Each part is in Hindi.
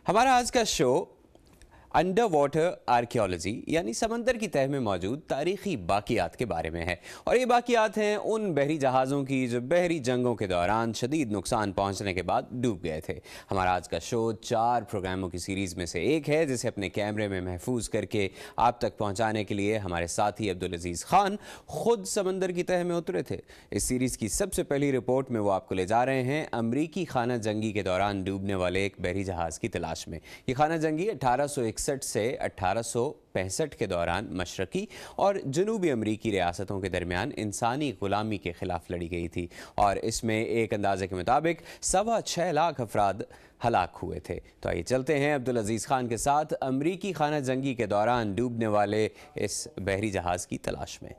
हमारा आज का शो अंडर वाटर आर्कियोलॉजी यानी समंदर की तह में मौजूद तारीखी बाकियात के बारे में है। और ये बाकियात हैं उन बहरी जहाज़ों की जो बहरी जंगों के दौरान शदीद नुकसान पहुंचने के बाद डूब गए थे। हमारा आज का शो 4 प्रोग्रामों की सीरीज़ में से एक है जिसे अपने कैमरे में महफूज करके आप तक पहुंचाने के लिए हमारे साथी अब्दुल अजीज़ खान खुद समंदर की तह में उतरे थे। इस सीरीज़ की सबसे पहली रिपोर्ट में वो आपको ले जा रहे हैं अमरीकी खाना जंगी के दौरान डूबने वाले एक बहरी जहाज़ की तलाश में। ये खाना जंगी 1861 से 1865 के दौरान मशरकी और जनूबी अमरीकी रियासतों के दरमियान इंसानी गुलामी के खिलाफ लड़ी गई थी और इसमें एक अंदाजे के मुताबिक 6.25 लाख अफराद हलाक हुए थे। तो आइए चलते हैं अब्दुल अजीज़ खान के साथ अमरीकी खाना जंगी के दौरान डूबने वाले इस बहरी जहाज़ की तलाश में।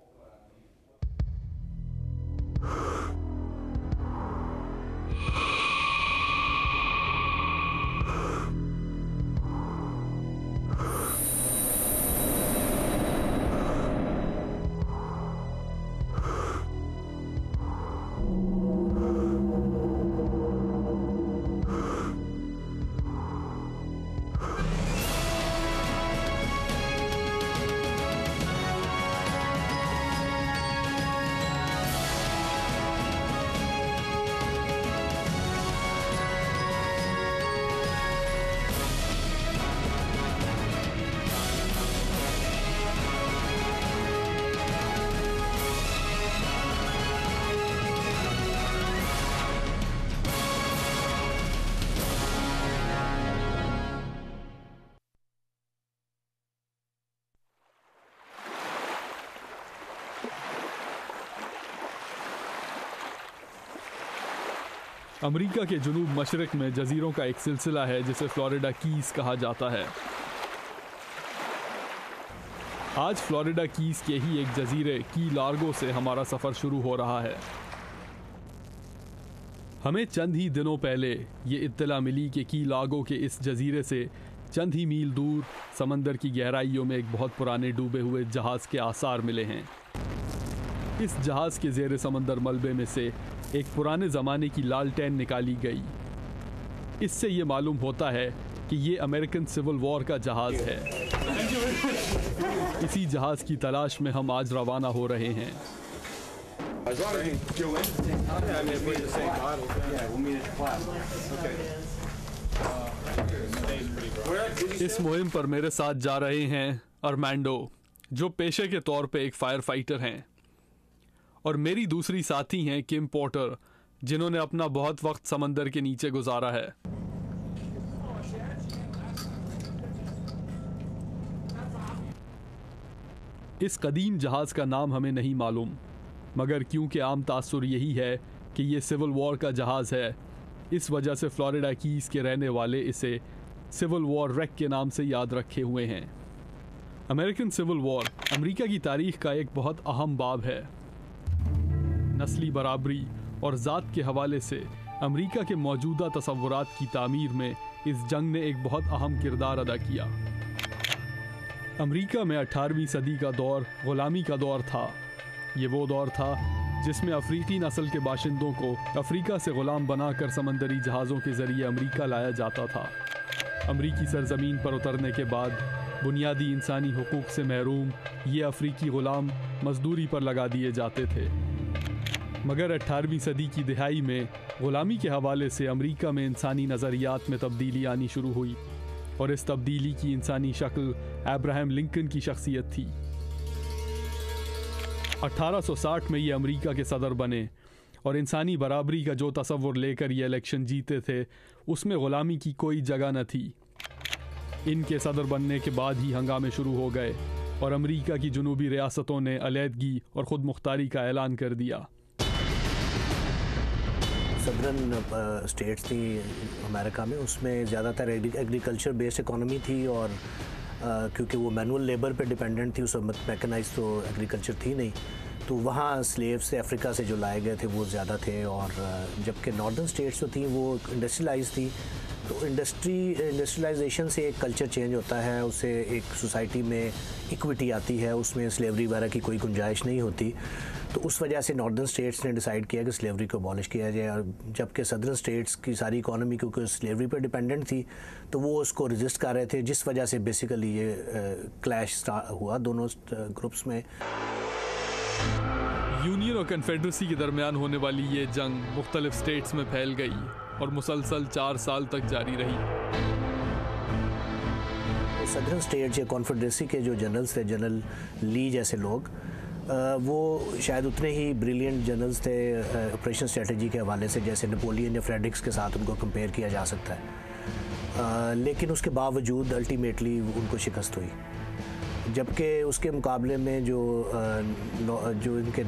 अमेरिका के जुनूब मशरक में जजीरों का एक सिलसिला है जिसे फ्लोरिडा कीज कहा जाता है। आज फ्लोरिडा कीज के ही एक जजीरे की लार्गो से हमारा सफ़र शुरू हो रहा है। हमें चंद ही दिनों पहले ये इत्तला मिली कि की लार्गो के इस जजीरे से चंद ही मील दूर समंदर की गहराइयों में एक बहुत पुराने डूबे हुए जहाज़ के आसार मिले हैं। इस जहाज़ के ज़ेरे समंदर मलबे में से एक पुराने ज़माने की लालटेन निकाली गई। इससे ये मालूम होता है कि ये अमेरिकन सिविल वॉर का जहाज़ है। इसी जहाज़ की तलाश में हम आज रवाना हो रहे हैं। इस मुहिम पर मेरे साथ जा रहे हैं अरमांडो, जो पेशे के तौर पे एक फायर फाइटर हैं, और मेरी दूसरी साथी हैं किम पोर्टर, जिन्होंने अपना बहुत वक्त समंदर के नीचे गुजारा है। इस कदीम जहाज़ का नाम हमें नहीं मालूम, मगर क्योंकि आम तासुर यही है कि ये सिविल वॉर का जहाज़ है, इस वजह से फ्लोरिडा कीज के रहने वाले इसे सिविल वॉर रेक के नाम से याद रखे हुए हैं। अमेरिकन सिविल वॉर अमेरिका की तारीख का एक बहुत अहम बाब है। नस्ली बराबरी और ज़ात के हवाले से अमेरिका के मौजूदा तसव्वुरात की तामीर में इस जंग ने एक बहुत अहम किरदार अदा किया। अमेरिका में 18वीं सदी का दौर ग़ुलामी का दौर था। ये वो दौर था जिसमें अफ्रीकी नस्ल के बाशिंदों को अफ्रीका से ग़ुलाम बनाकर समंदरी जहाज़ों के ज़रिए अमेरिका लाया जाता था। अमेरिकी सरज़मीन पर उतरने के बाद बुनियादी इंसानी हुकूक से महरूम ये अफ्रीकी ग़ुलाम मजदूरी पर लगा दिए जाते थे। मगर 18वीं सदी की दिहाई में ग़ुलामी के हवाले से अमेरिका में इंसानी नज़रियात में तब्दीली आनी शुरू हुई, और इस तब्दीली की इंसानी शक्ल अब्राहम लिंकन की शख्सियत थी। 1860 में ये अमेरिका के सदर बने और इंसानी बराबरी का जो तसव्वुर लेकर ये इलेक्शन जीते थे उसमें ग़ुलामी की कोई जगह न थी। इनके सदर बनने के बाद ही हंगामे शुरू हो गए और अमेरिका की जनूबी रियासतों ने अलहदगी और ख़ुद मुख्तारी का ऐलान कर दिया। सदर्न स्टेट्स थी अमेरिका में, उसमें ज़्यादातर एग्रीकल्चर बेस्ड इकोनॉमी थी, और क्योंकि वो मैनुअल लेबर पे डिपेंडेंट थी, उस वक्त मैकेनाइज तो एग्रीकल्चर थी नहीं, तो वहाँ स्लेव्स से अफ्रीका से जो लाए गए थे वो ज़्यादा थे। और जबकि नॉर्दर्न स्टेट्स जो थी वो इंडस्ट्रियलाइज थी, तो इंडस्ट्रियलाइजेशन से एक कल्चर चेंज होता है, उससे एक सोसाइटी में इक्विटी आती है, उसमें स्लेवरी वगैरह की कोई गुंजाइश नहीं होती। तो उस वजह से नॉर्दर्न स्टेट्स ने डिसाइड किया कि स्लेवरी को अबॉलिश किया जाए, और जबकि सदर्न स्टेट्स की सारी इकॉनमी क्योंकि स्लेवरी पर डिपेंडेंट थी तो वो उसको रेजिस्ट कर रहे थे, जिस वजह से बेसिकली ये क्लैश हुआ दोनों ग्रुप्स में। यूनियन और कन्फेडरेसी के दरमियान होने वाली ये जंग मुख्तलिफ स्टेट्स में फैल गई और मुसलसल 4 साल तक जारी रही। सदर्न स्टेट्स या कॉन्फेडरेसी के जो जनरल्स थे, जनरल ली जैसे लोग, वो शायद उतने ही ब्रिलियंट जनरल्स थे ऑपरेशन स्ट्रेटजी के हवाले से जैसे नेपोलियन या फ्रेडरिक्स के साथ उनको कंपेयर किया जा सकता है, लेकिन उसके बावजूद अल्टीमेटली उनको शिकस्त हुई। जबकि उसके मुकाबले में जो इनके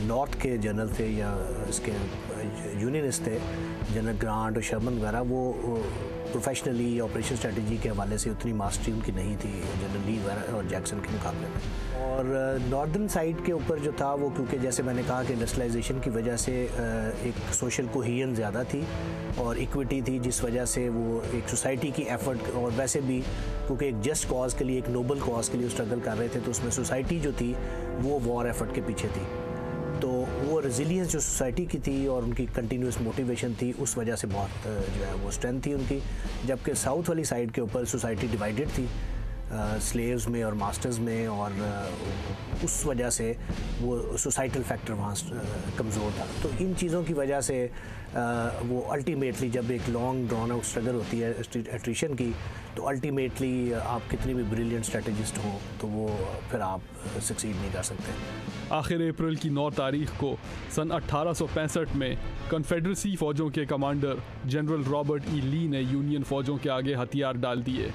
नॉर्थ के जनरल थे या इसके यूनियनिस्ट थे, जनरल ग्रांट और शर्मन वगैरह, वो प्रोफेशनली ऑपरेशन स्ट्रेटजी के हवाले से उतनी मास्टरी उनकी नहीं थी जनरल ली और जैक्सन के मुकाबले में। और नॉर्दर्न साइड के ऊपर जो था वो, क्योंकि जैसे मैंने कहा कि इंडस्ट्रियलाइजेशन की वजह से एक सोशल कोहिजन ज़्यादा थी और इक्विटी थी, जिस वजह से वो एक सोसाइटी की एफर्ट, और वैसे भी क्योंकि एक जस्ट कॉज के लिए, एक नोबल कॉज के लिए स्ट्रगल कर रहे थे, तो उसमें सोसाइटी जो थी वो वॉर एफर्ट के पीछे थी। तो वो रेजिलियंस जो सोसाइटी की थी और उनकी कंटिन्यूस मोटिवेशन थी, उस वजह से बहुत जो है वो स्ट्रेंथ थी उनकी। जबकि साउथ वाली साइड के ऊपर सोसाइटी डिवाइडेड थी स्लेव्स में और मास्टर्स में, और उस वजह से वो सोसाइटल फैक्टर वहाँ कमज़ोर था। तो इन चीज़ों की वजह से वो अल्टीमेटली जब एक लॉन्ग ड्रॉन आउट स्ट्रगल होती है एट्रिशन की, तो अल्टीमेटली आप कितनी भी ब्रिलियंट स्ट्रेटजिस्ट हो तो वो फिर आप सक्सीड नहीं कर सकते। आखिर अप्रैल की 9 तारीख को सन 1865 में कन्फेडरेसी फ़ौजों के कमांडर जनरल रॉबर्ट ई ली ने यूनियन फ़ौजों के आगे हथियार डाल दिए।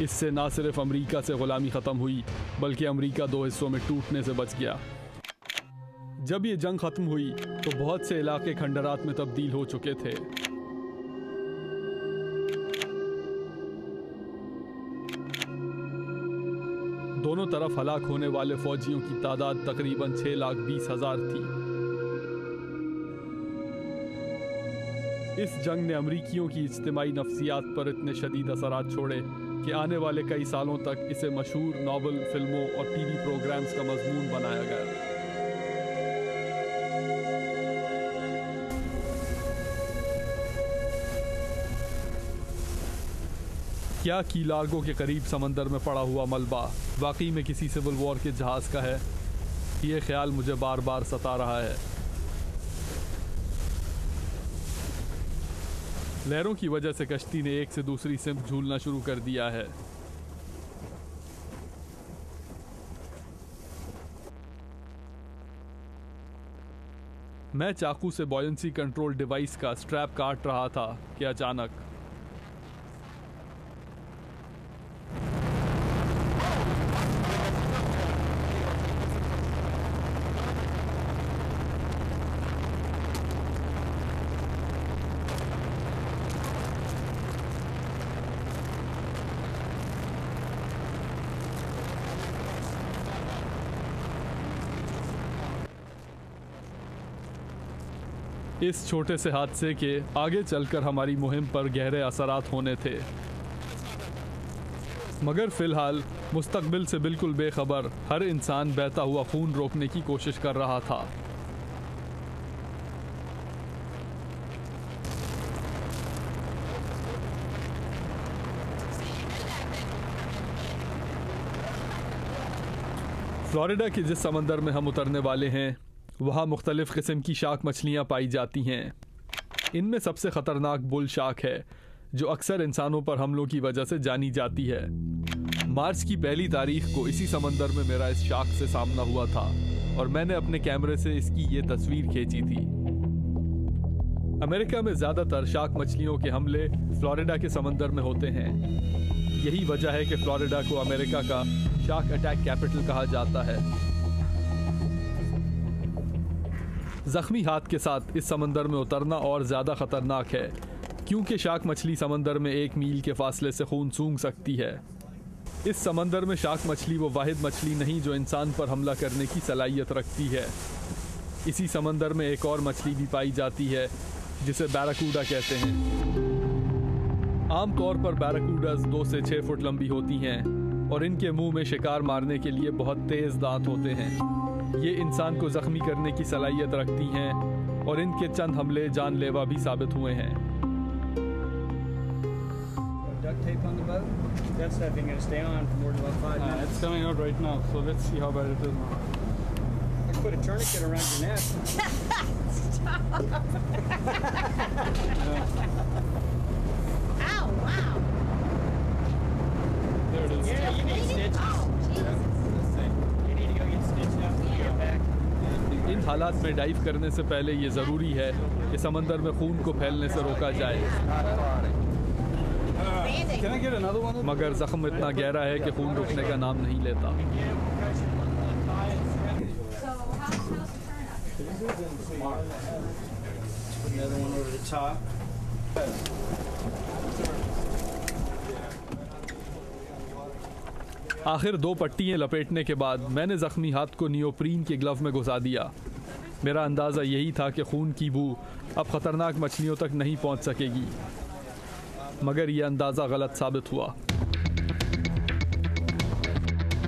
इससे ना सिर्फ अमेरिका से ग़ुलामी ख़त्म हुई बल्कि अमेरिका 2 हिस्सों में टूटने से बच गया। जब ये जंग ख़त्म हुई तो बहुत से इलाके खंडरात में तब्दील हो चुके थे। दोनों तरफ हलाक होने वाले फौजियों की तादाद तकरीबन 6,20,000 थी। इस जंग ने अमरीकियों की इज्तिमाई नफ्सियात पर इतने शदीद असरात छोड़े कि आने वाले कई सालों तक इसे मशहूर नॉवल, फिल्मों और टीवी प्रोग्राम्स का मजमून बनाया गया। क्या की लार्गो के करीब समंदर में पड़ा हुआ मलबा वाकई में किसी सिविल वॉर के जहाज़ का है? ये ख्याल मुझे बार बार सता रहा है। लहरों की वजह से कश्ती ने एक से दूसरी सिमत झूलना शुरू कर दिया है। मैं चाकू से बॉयंसी कंट्रोल डिवाइस का स्ट्रैप काट रहा था कि अचानक इस छोटे से हादसे के आगे चलकर हमारी मुहिम पर गहरे असरात होने थे, मगर फिलहाल मुस्तकबिल से बिल्कुल बेखबर हर इंसान बहता हुआ खून रोकने की कोशिश कर रहा था। फ्लोरिडा के जिस समंदर में हम उतरने वाले हैं वहाँ मुख्तलिफ किस्म की शार्क मछलियाँ पाई जाती हैं। इनमें सबसे ख़तरनाक बुल शार्क है जो अक्सर इंसानों पर हमलों की वजह से जानी जाती है। मार्च की 1 तारीख को इसी समंदर में मेरा इस शार्क से सामना हुआ था और मैंने अपने कैमरे से इसकी ये तस्वीर खींची थी। अमेरिका में ज़्यादातर शार्क मछलियों के हमले फ्लोरिडा के समंदर में होते हैं। यही वजह है कि फ्लोरिडा को अमेरिका का शार्क अटैक कैपिटल कहा जाता है। जख्मी हाथ के साथ इस समंदर में उतरना और ज़्यादा ख़तरनाक है क्योंकि शार्क मछली समंदर में 1 मील के फासले से खून सूंघ सकती है। इस समंदर में शार्क मछली वो वाहिद मछली नहीं जो इंसान पर हमला करने की सलाहियत रखती है। इसी समंदर में एक और मछली भी पाई जाती है जिसे बैराकूडा कहते हैं। आमतौर पर बैराकूडास 2 से 6 फुट लंबी होती हैं और इनके मुंह में शिकार मारने के लिए बहुत तेज़ दांत होते हैं। ये इंसान को ज़ख्मी करने की सलाहियत रखती हैं और इनके चंद हमले जानलेवा भी साबित हुए हैं। Duct tape on the boat? That's definitely going to stay on for more than about 5 minutes. It's coming out right now, so let's see how bad it is now. I could put a tourniquet around your neck. Ow, wow. There it is. Yeah, you need stitches. Oh, Jesus. You need to go get stitched up when you get back. इन हालात में डाइव करने से पहले ये ज़रूरी है कि समंदर में खून को फैलने से रोका जाए, मगर ज़ख्म इतना गहरा है कि खून रुकने का नाम नहीं लेता। Put another one over the top. आखिर 2 पट्टियाँ लपेटने के बाद मैंने ज़ख्मी हाथ को नियोप्रीन के ग्लव में घुसा दिया। मेरा अंदाज़ा यही था कि खून की बू अब ख़तरनाक मछलियों तक नहीं पहुंच सकेगी, मगर यह अंदाज़ा गलत साबित हुआ।